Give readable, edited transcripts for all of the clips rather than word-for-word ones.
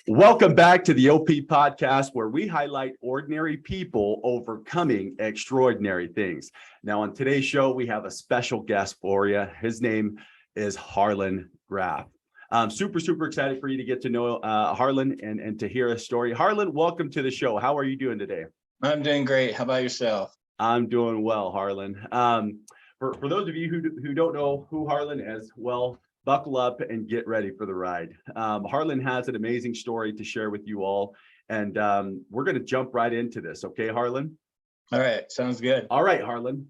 Welcome back to the OP podcast, where we highlight ordinary people overcoming extraordinary things. Now, on today's show, we have a special guest for you. His name is Harlan Graff. I'm super excited for you to get to know Harlan and to hear a story. Harlan, welcome to the show. How are you doing today? I'm doing great. How about yourself? I'm doing well, Harlan. For those of you who don't know who Harlan is, well, buckle up and get ready for the ride. Harlan has an amazing story to share with you all, and we're going to jump right into this. Okay, Harlan? All right, sounds good. All right, Harlan.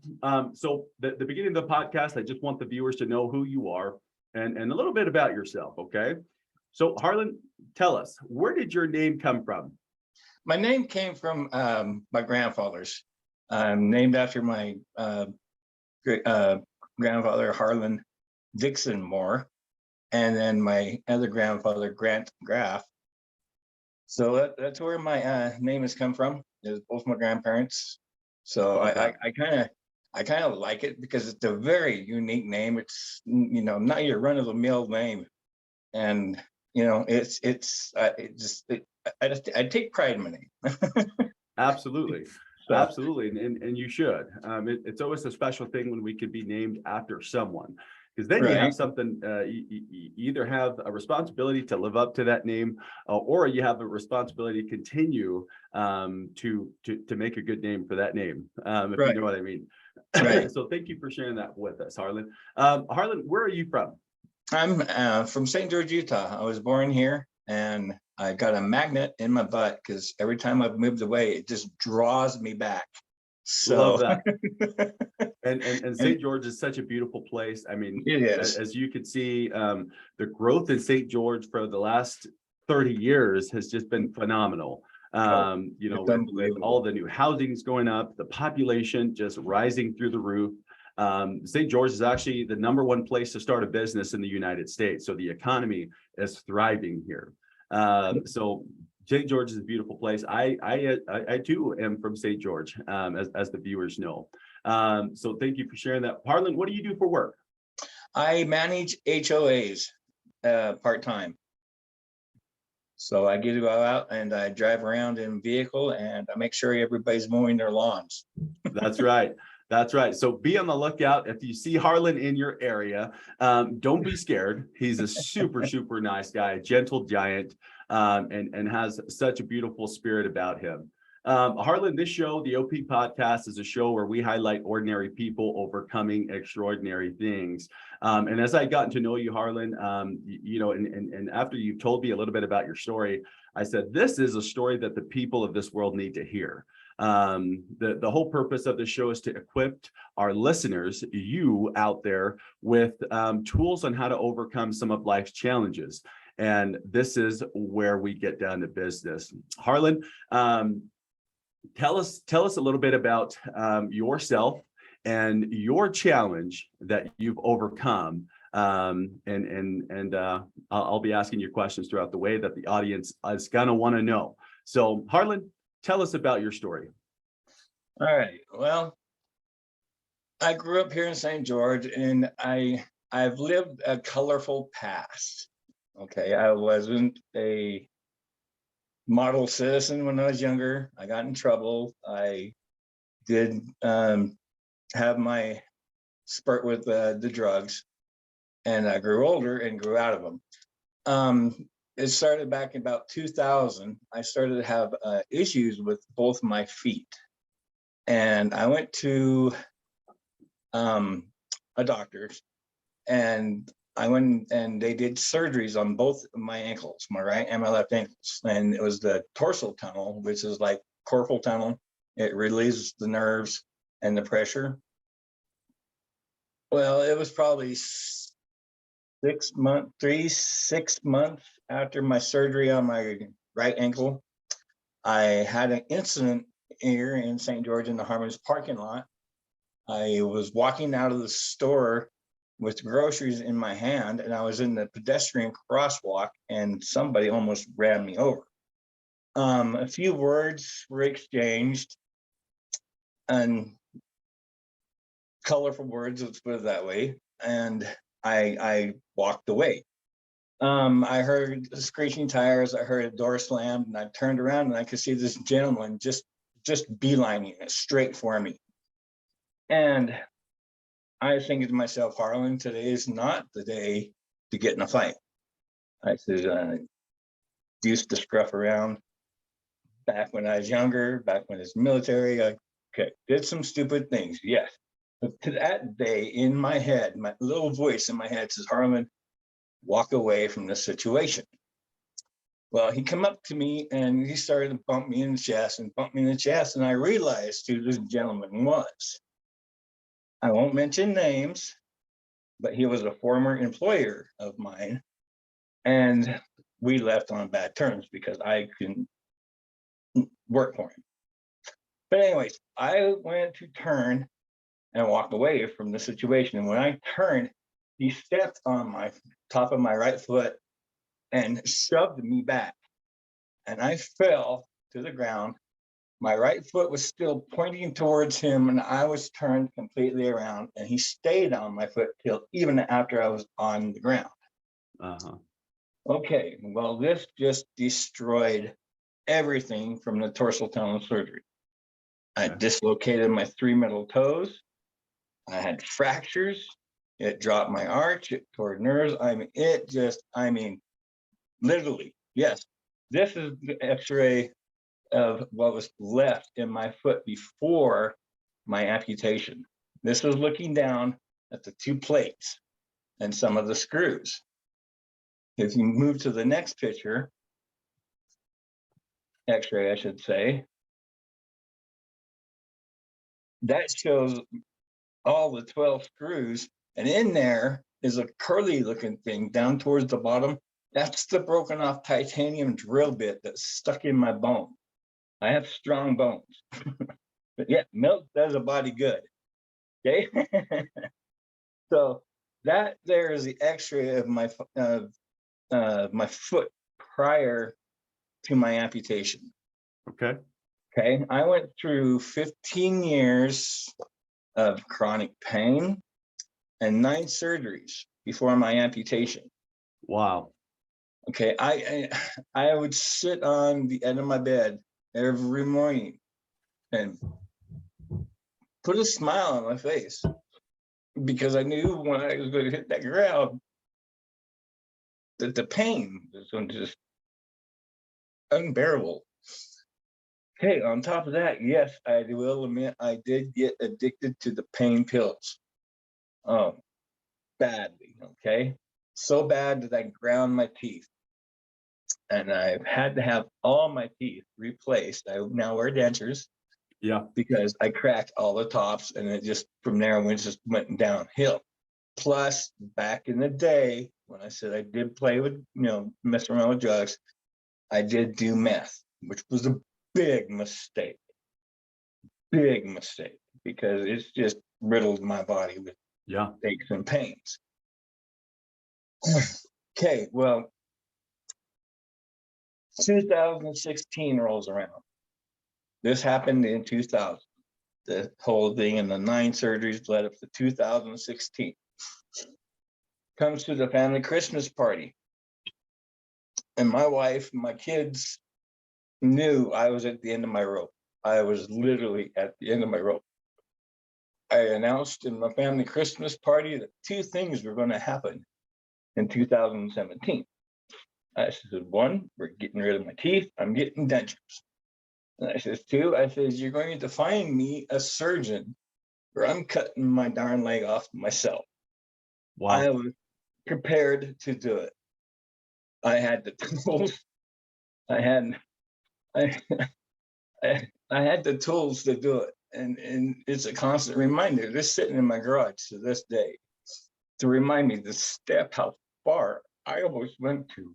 So the beginning of the podcast, I just want the viewers to know who you are and a little bit about yourself, okay? So Harlan, tell us, where did your name come from? My name came from my grandfather's. I'm named after my grandfather, Harlan Dixon Moore, and then my other grandfather, Graff. So that's where my name has come from. Is both my grandparents. So I kind of like it because it's a very unique name. It's not your run of the mill name, and I take pride in my name. Absolutely. Absolutely. And you should. It's always a special thing when we can be named after someone, because then you have something, you either have a responsibility to live up to that name, or you have a responsibility to continue to make a good name for that name, if you know what I mean. Right. So thank you for sharing that with us, Harlan. Harlan, where are you from? I'm from St. George, Utah. I was born here, and I got a magnet in my butt because every time I've moved away, it just draws me back. So love that. and St. George is such a beautiful place. I mean, it is. As you can see, the growth in St. George for the last 30 years has just been phenomenal. With all the new housing is going up, the population just rising through the roof. St. George is actually the #1 place to start a business in the United States. So the economy is thriving here. So St. George is a beautiful place. I too am from St. George, as the viewers know. So thank you for sharing that. Harlan, what do you do for work? I manage HOAs part-time. So I get to go out and I drive around in a vehicle and I make sure everybody's mowing their lawns. That's right. That's right. So be on the lookout. If you see Harlan in your area, don't be scared. He's a super nice guy, a gentle giant, and has such a beautiful spirit about him. Harlan, this show, the OP podcast, is a show where we highlight ordinary people overcoming extraordinary things. And as I gotten to know you, Harlan, and after you told me a little bit about your story, I said, this is a story that the people of this world need to hear. The whole purpose of the show is to equip our listeners, you out there, with tools on how to overcome some of life's challenges. And this is where we get down to business. Harlan, tell us a little bit about yourself and your challenge that you've overcome. And I'll be asking you questions throughout the way that the audience is gonna want to know. So Harlan, tell us about your story. All right. Well, I grew up here in St. George, and I've lived a colorful past. Okay, I wasn't a model citizen when I was younger. I got in trouble. I did have my spurt with the drugs, and I grew older and grew out of them. It started back in about 2000. I started to have issues with both my feet. And I went to a doctor's, and I went and they did surgeries on both of my ankles, my right and my left ankles. And it was the dorsal tunnel, which is like carpal tunnel. It relieves the nerves and the pressure. Well, it was probably 6 months after my surgery on my right ankle. I had an incident here in St. George in the Harlans parking lot. I was walking out of the store with groceries in my hand, and I was in the pedestrian crosswalk, and somebody almost ran me over. A few words were exchanged, and colorful words, let's put it that way, and I walked away. I heard screeching tires. I heard a door slammed, and I turned around and I could see this gentleman just beelining it straight for me. And I was thinking to myself, Harlan, today is not the day to get in a fight. I said, used to scruff around back when I was younger, back when I was military. I did some stupid things, yes. But to that day, in my head, my little voice in my head says, Harlan, walk away from this situation. Well, he come up to me and he started to bump me in the chest and bump me in the chest. And I realized who this gentleman was. I won't mention names, but he was a former employer of mine. And we left on bad terms because I couldn't work for him. But anyways, I went to turn and walk away from the situation. And when I turned, he stepped on my top of my right foot and shoved me back. And I fell to the ground. My right foot was still pointing towards him, and I was turned completely around, and he stayed on my foot till even after I was on the ground. Uh-huh. Okay, well, this just destroyed everything from the dorsal tunnel surgery. I dislocated my 3 middle toes. I had fractures. It dropped my arch. It tore nerves. I mean, literally, yes. This is the X-ray of what was left in my foot before my amputation. This was looking down at the 2 plates and some of the screws. If you move to the next picture, X-ray, I should say, that shows all the 12 screws, and in there is a curly looking thing down towards the bottom. That's the broken off titanium drill bit that's stuck in my bone. I have strong bones. But yeah, milk does a body good. Okay. So that there is the X-ray of my foot prior to my amputation. Okay. Okay. I went through 15 years of chronic pain and 9 surgeries before my amputation. Wow. Okay. I would sit on the end of my bed every morning and put a smile on my face because I knew when I was going to hit that ground that the pain was going to just unbearable. Okay, on top of that, yes, I will admit I did get addicted to the pain pills. Badly, okay? So bad that I ground my teeth. And I've had to have all my teeth replaced. I now wear dentures. Yeah. Because I cracked all the tops and it just from there went downhill. Plus, back in the day, when I said I did play with, mess around with drugs, I did do meth, which was a big mistake. Big mistake, because it's just riddled my body with aches and pains. Okay, well, 2016 rolls around. This happened in 2000. The whole thing and the 9 surgeries led up to 2016. Comes to the family Christmas party. And my wife and my kids knew I was at the end of my rope. I was literally at the end of my rope. I announced in my family Christmas party that 2 things were going to happen in 2017. I said, 1, we're getting rid of my teeth. I'm getting dentures. And I says, 2, I says, you're going to find me a surgeon or I'm cutting my darn leg off myself. Wow. I was prepared to do it. I had the tools. I had the tools to do it. And it's a constant reminder. They're sitting in my garage to this day to remind me to step how far I almost went to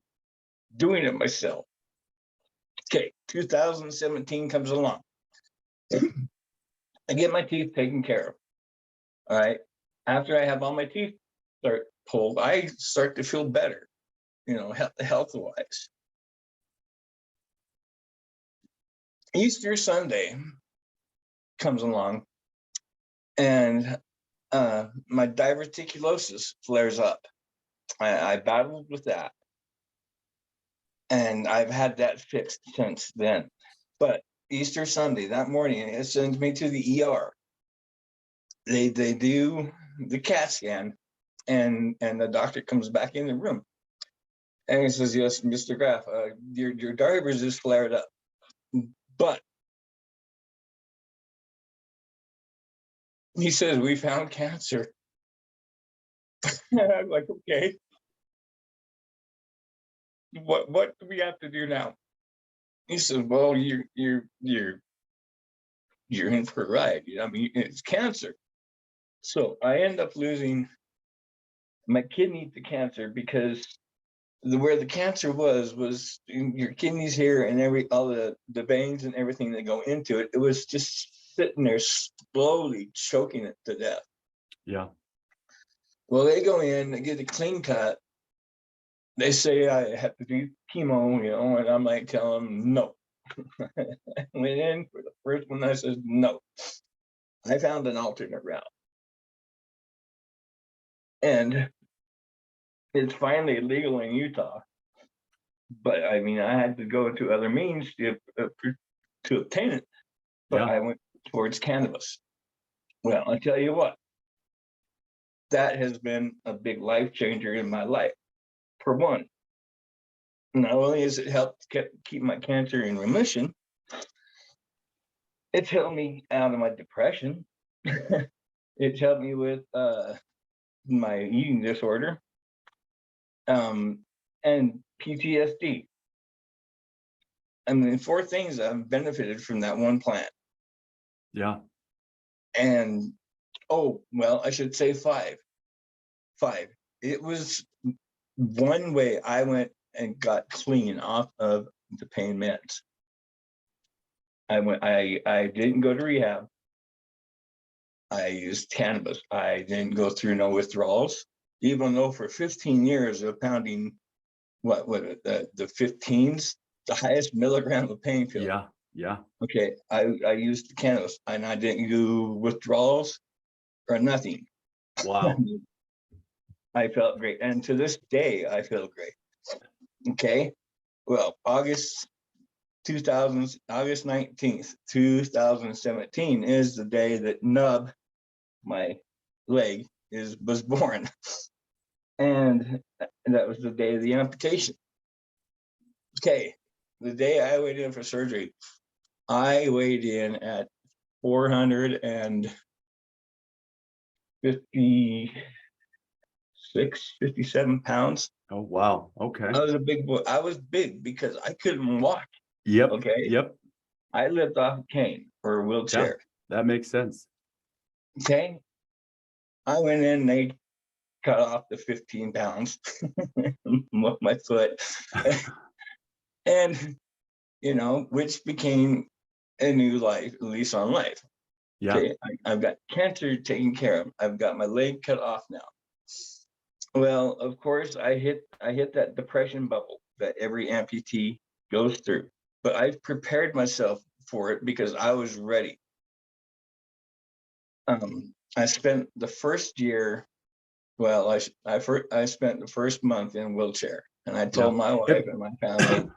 doing it myself. Okay, 2017 comes along. I get my teeth taken care of. All right. After I have all my teeth start pulled, I start to feel better, health-wise. Easter Sunday comes along and my diverticulosis flares up. I battled with that. And I've had that fixed since then. But Easter Sunday, that morning, it sends me to the ER. They do the CAT scan, and the doctor comes back in the room, and he says, "Yes, Mr. Graff, your diabetes is flared up, but," he says, "we found cancer." I'm like, okay, what do we have to do now? He says, "Well, you're in for a ride. I mean, it's cancer." So I end up losing my kidney to cancer, because where the cancer was in your kidneys here, and all the veins and everything that go into it. It was just sitting there slowly choking it to death. Yeah. Well, they go in, they get a clean cut. They say I have to do chemo, and I'm like, tell them no. I went in for the first one. I said no. I found an alternate route, and it's finally legal in Utah. But I mean, I had to go to other means to obtain it. But Yeah. I went towards cannabis. Well, I tell you what, that has been a big life changer in my life. For one, not only has it helped keep my cancer in remission, it's helped me out of my depression. It's helped me with my eating disorder, and PTSD. I mean, 4 things I've benefited from that one plant. Yeah. And oh, well, I should say 5. It was one way I went and got clean off of the pain meds. I didn't go to rehab. I used cannabis. I didn't go through no withdrawals, even though for 15 years of pounding the 15s, the highest milligram of pain pill. Yeah. Yeah. Okay, I used the cannabis, and I didn't do withdrawals or nothing. Wow. I felt great, and to this day, I feel great. Okay, well, August 19th, 2017 is the day that Nub, my leg, was born, and that was the day of the amputation. Okay, the day I weighed in for surgery, I weighed in at 456, 57 pounds. Oh, wow. Okay. I was a big boy. I was big because I couldn't walk. Yep. Okay. Yep. I lived off a cane or a Yeah. wheelchair. That makes sense. Okay. I went in, they cut off the 15 pounds off my foot. And, which became a new lease on life. Yeah. Okay. I've got cancer taken care of. I've got my leg cut off now. Well, of course, I hit that depression bubble that every amputee goes through, but I've prepared myself for it because I was ready. I spent the first year, well, I spent the first month in a wheelchair, and I told my wife and my family.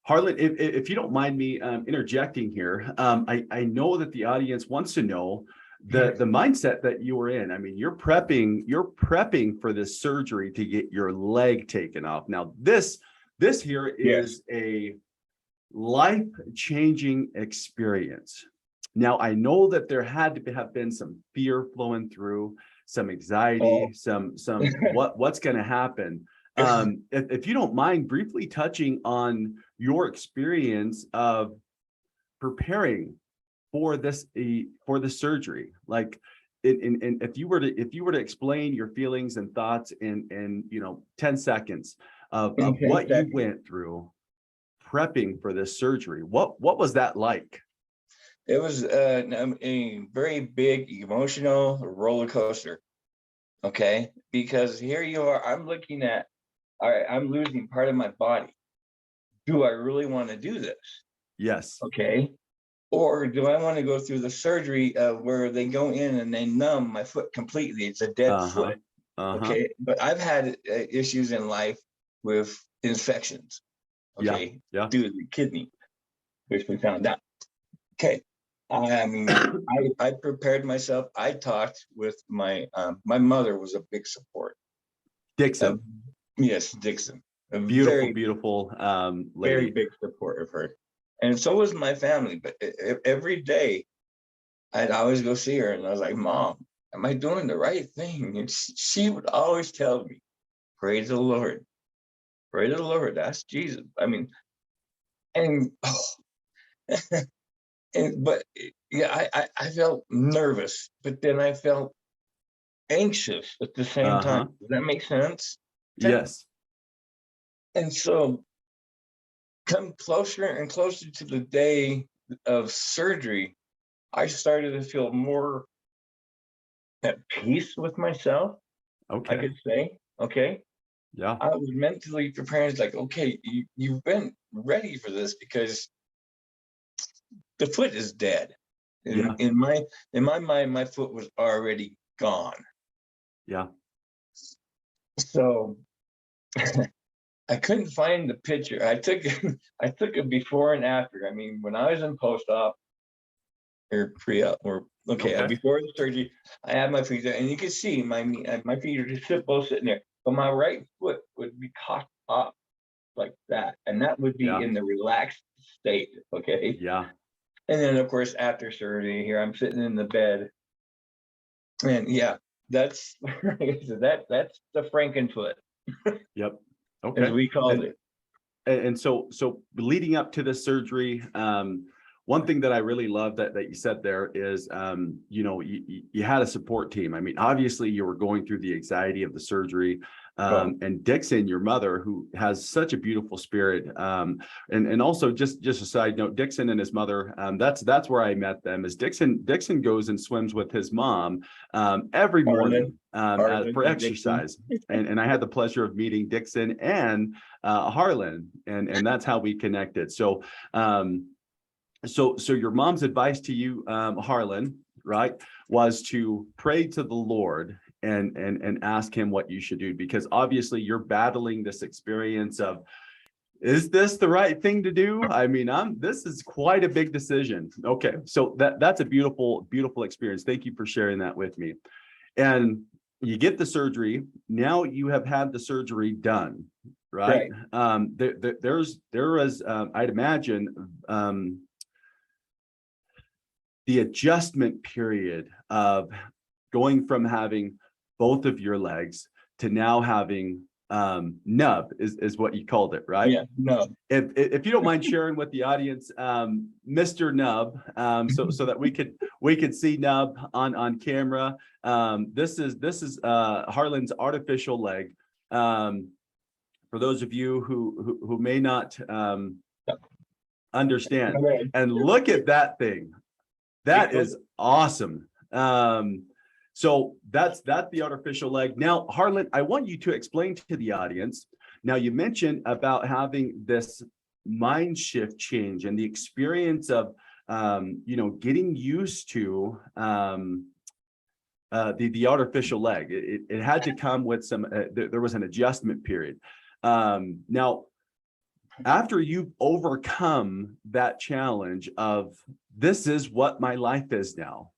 Harlan, if you don't mind me interjecting here, I know that the audience wants to know the mindset that you were in. I mean, you're prepping for this surgery to get your leg taken off. Now, this here is a life-changing experience. Now, I know that there had to have been some fear flowing through, some anxiety, some what's going to happen. If you don't mind briefly touching on your experience of preparing for the surgery, like if you were to explain your feelings and thoughts in 10 seconds of what you went through prepping for this surgery, what was that like? It was a very big emotional roller coaster. Okay, because here you are, I'm looking at, all right, I'm losing part of my body. Do I really want to do this? Yes. Okay. Or do I want to go through the surgery where they go in and they numb my foot completely? It's a dead foot. Okay. But I've had issues in life with infections. okay, Yeah. due to the kidney, which we found out. Okay. I mean, I prepared myself. I talked with my mother was a big support. Dixon, Yes, Dixon, a beautiful, very, beautiful very lady. big support of her. And so was my family. But every day I'd always go see her and I was like, Mom, am I doing the right thing? And she would always tell me, praise the Lord. Praise the Lord. That's Jesus. I mean, and but yeah, I felt nervous, but then I felt anxious at the same time. Does that make sense? Okay. Yes. And so come closer and closer to the day of surgery, I started to feel more at peace with myself, I Okay. could say. Okay. Yeah. I was mentally prepared. It's like, okay, you've been ready for this because the foot is dead. Yeah. In my mind, my foot was already gone. Yeah. So I couldn't find the picture. I took I took a before and after. I mean, when I was in post-op or pre-op, or Okay. before the surgery, I had my feet there, and you can see my feet are just both sitting there, but my right foot would be cocked up like that, and that would be Yeah. in the relaxed state. Okay, Yeah. and then of course after surgery, here I'm sitting in the bed, and yeah, that's that's the Frankenfoot, Yep. as Okay. we called And it. and so leading up to the surgery, one thing that I really love that you said there is, you know, you had a support team. I mean, obviously you were going through the anxiety of the surgery, Oh, and Dixon, your mother, who has such a beautiful spirit, and also just a side note, Dixon and his mother, that's where I met them. Is Dixon goes and swims with his mom every Harlan, morning Harlan for and Dixon. exercise, and I had the pleasure of meeting Dixon and Harlan, and that's how we connected. So so your mom's advice to you, Harlan, right, was to pray to the Lord and ask him what you should do, because obviously you're battling this experience of, is this the right thing to do? I mean, this is quite a big decision. Okay, so that's a beautiful experience. Thank you for sharing that with me. And you get the surgery. Now you have had the surgery done, right? Right. There was, I'd imagine, the adjustment period of going from having both of your legs to now having nub is what you called it, right? Yeah, no. If you don't mind sharing with the audience, Mr. Nub, so that we could see Nub on camera. This is Harlan's artificial leg. For those of you who may not understand, Okay. and look at that thing. That is awesome. So that's the artificial leg. Now, Harlan, I want you to explain to the audience. Now, you mentioned about having this mind shift change and the experience of, you know, getting used to the artificial leg. It had to come with some. There was an adjustment period. Now, after you've overcome that challenge of, this is what my life is now,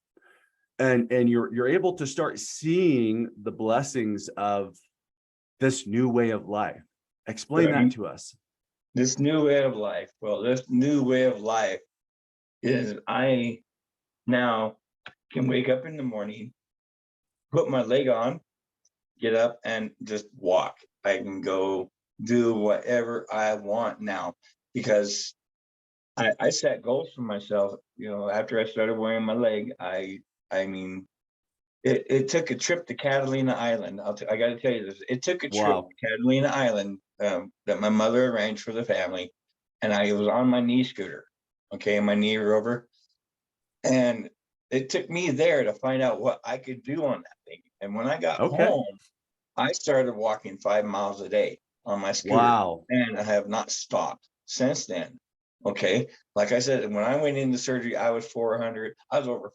and you're able to start seeing the blessings of this new way of life. Explain that to us. This new way of life. Well, this new way of life is I now can wake up in the morning, put my leg on, get up and just walk. I can go do whatever I want now, because I set goals for myself. You know, after I started wearing my leg, I mean, it took a trip to Catalina Island. I got to tell you this. It took a trip Wow. to Catalina Island that my mother arranged for the family, and I was on my knee scooter, okay, my knee rover, and it took me there to find out what I could do on that thing. And when I got Okay. home, I started walking 5 miles a day on my scooter, Wow. and I have not stopped since then. Okay, like I said, when I went into surgery, I was over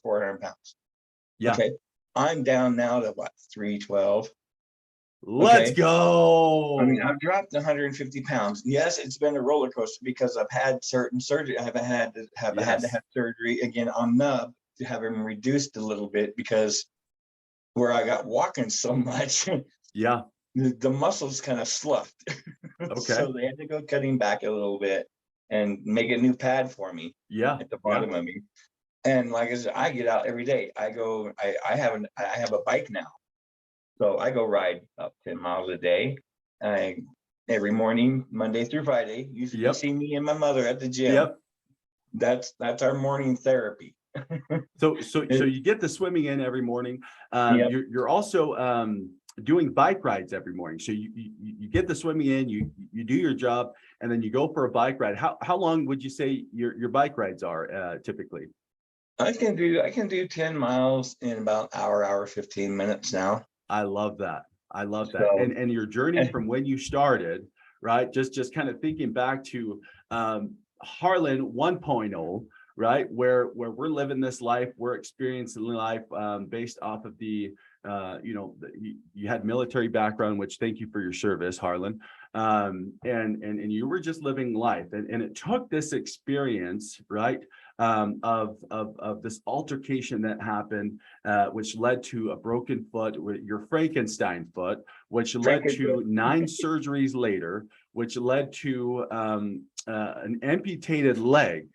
400 pounds. Yeah. Okay, I'm down now to what, 312. Let's Okay. I mean, go. I've dropped 150 pounds. Yes, it's been a roller coaster because I've had certain surgery. I've had to Yes. have surgery again on nub to have him reduced a little bit because where I got walking so much, Yeah. the muscles kind of sloughed. Okay. So they had to go cutting back a little bit and make a new pad for me Yeah. at the Yeah. bottom of me. And like I said, I get out every day. I have a bike now. So I go ride up 10 miles a day. I every morning, Monday through Friday. You Yep. see me and my mother at the gym. Yep. That's our morning therapy. So you get the swimming in every morning. Yep. You're also doing bike rides every morning. So you get the swimming in, you do your job, and then you go for a bike ride. How long would you say your bike rides are typically? I can do 10 miles in about hour 15 minutes now. I love that. I love that. So And your journey from when you started, right? Just kind of thinking back to Harlan 1.0, right? Where we're living this life, we're experiencing life based off of the you had military background, which thank you for your service, Harlan. And you were just living life. And it took this experience, right? Of this altercation that happened, which led to a broken foot, your Frankenstein foot, which led to 9 surgeries later, which led to an amputated leg.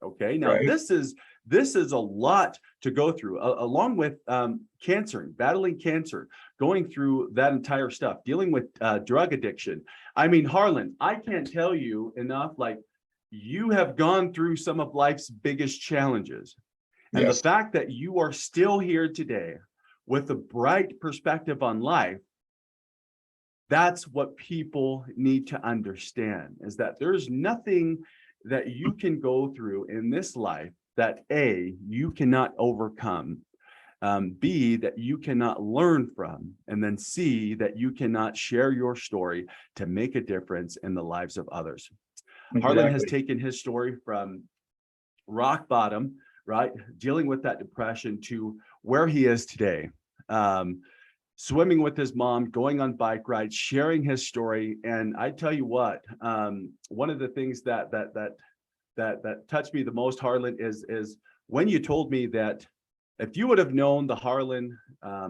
Okay, now right. this is a lot to go through, along with cancer, battling cancer, going through that entire stuff, dealing with drug addiction. I mean, Harlan, I can't tell you enough, like, you have gone through some of life's biggest challenges. And the Yes. fact that you are still here today with a bright perspective on life, that's what people need to understand, is that there's nothing that you can go through in this life that A, you cannot overcome, B, that you cannot learn from, and then C, that you cannot share your story to make a difference in the lives of others. Harlan has Exactly. taken his story from rock bottom, right, dealing with that depression, to where he is today. Swimming with his mom, going on bike rides, sharing his story. And I tell you what, one of the things that touched me the most, Harlan, is when you told me that if you would have known the Harlan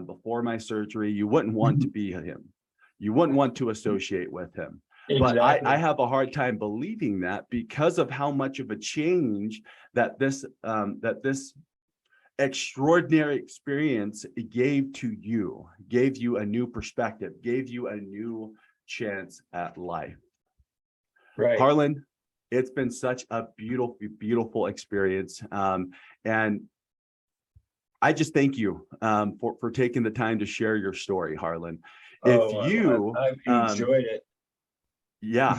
before my surgery, you wouldn't want to be him. You wouldn't want to associate with him. But I Exactly. have a hard time believing that, because of how much of a change that this extraordinary experience gave you a new perspective, gave you a new chance at life. Right. Harlan, it's been such a beautiful experience. And I just thank you for taking the time to share your story, Harlan. If Oh, you, I've enjoyed it. yeah,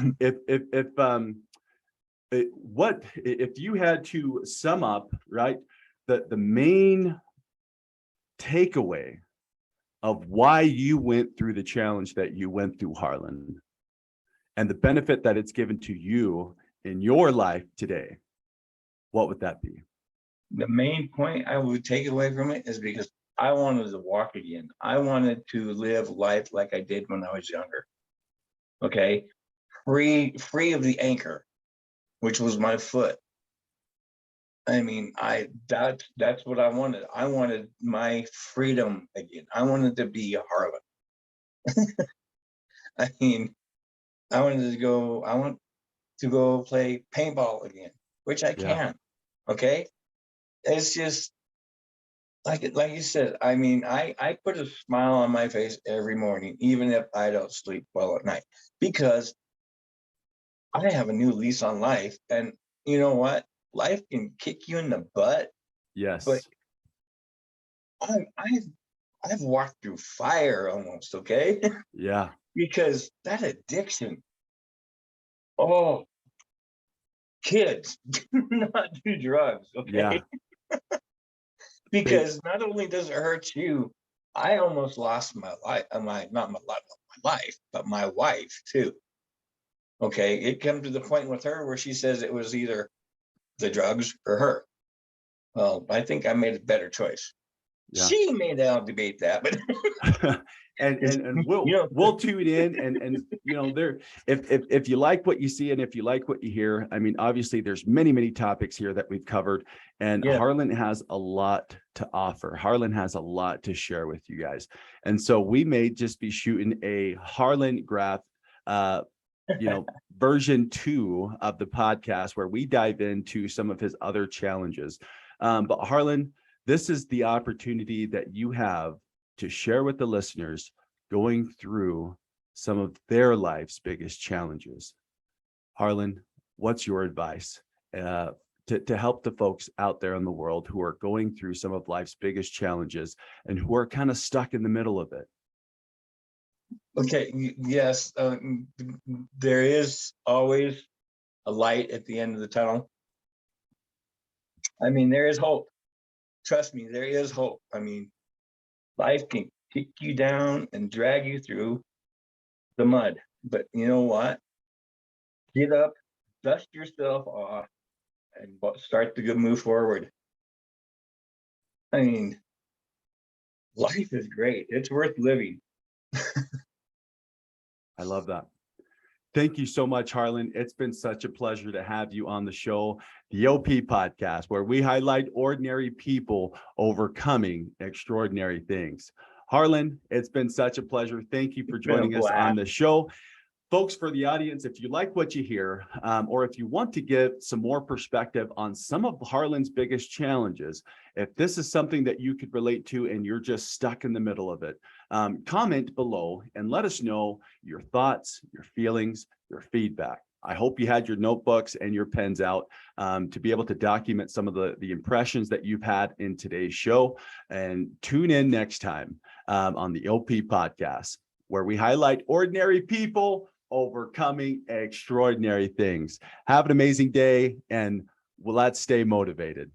what if you had to sum up, right, the main takeaway of why you went through the challenge that you went through, Harlan, and the benefit that it's given to you in your life today, what would that be? The main point I would take away from it is because I wanted to walk again. I wanted to live life like I did when I was younger. Okay. Free of the anchor, which was my foot. I mean, that's what I wanted. I wanted my freedom again. I wanted to be a Harlan. I mean, I want to go play paintball again, which I Yeah, can. Okay. It's just like you said, I mean, I put a smile on my face every morning, even if I don't sleep well at night, because I have a new lease on life. And you know what? Life can kick you in the butt, but yes, I, I've I've walked through fire almost, okay? yeah, Because that addiction, oh, kids, do not do drugs, yeah. okay? Thank, Because not only does it hurt you, I almost lost my life, not my life, but my wife too. Okay, it came to the point with her where she says it was either the drugs or her. Well, I think I made a better choice. Yeah. She may now debate that, but and we'll tune in and there if you like what you see and if you like what you hear, I mean, obviously there's many topics here that we've covered, and yeah. Harlan has a lot to offer. Harlan has a lot to share with you guys, and so we may just be shooting a Harlan Graff version 2 of the podcast where we dive into some of his other challenges. But Harlan, this is the opportunity that you have to share with the listeners going through some of their life's biggest challenges. Harlan, what's your advice to help the folks out there in the world who are going through some of life's biggest challenges and who are kind of stuck in the middle of it? Okay, yes, there is always a light at the end of the tunnel. I mean, there is hope. Trust me, there is hope. I mean, life can kick you down and drag you through the mud. But you know what? Get up, dust yourself off, and start to move forward. I mean, life is great. It's worth living. I love that. Thank you so much, Harlan. It's been such a pleasure to have you on the show, the OP podcast, where we highlight ordinary people overcoming extraordinary things. Harlan, it's been such a pleasure. Thank you for joining us on the show. Folks, for the audience, if you like what you hear, or if you want to get some more perspective on some of Harlan's biggest challenges, if this is something that you could relate to and you're just stuck in the middle of it, comment below and let us know your thoughts, your feelings, your feedback. I hope you had your notebooks and your pens out to be able to document some of the impressions that you've had in today's show. And tune in next time on the OP podcast, where we highlight ordinary people overcoming extraordinary things. Have an amazing day, and let's stay motivated.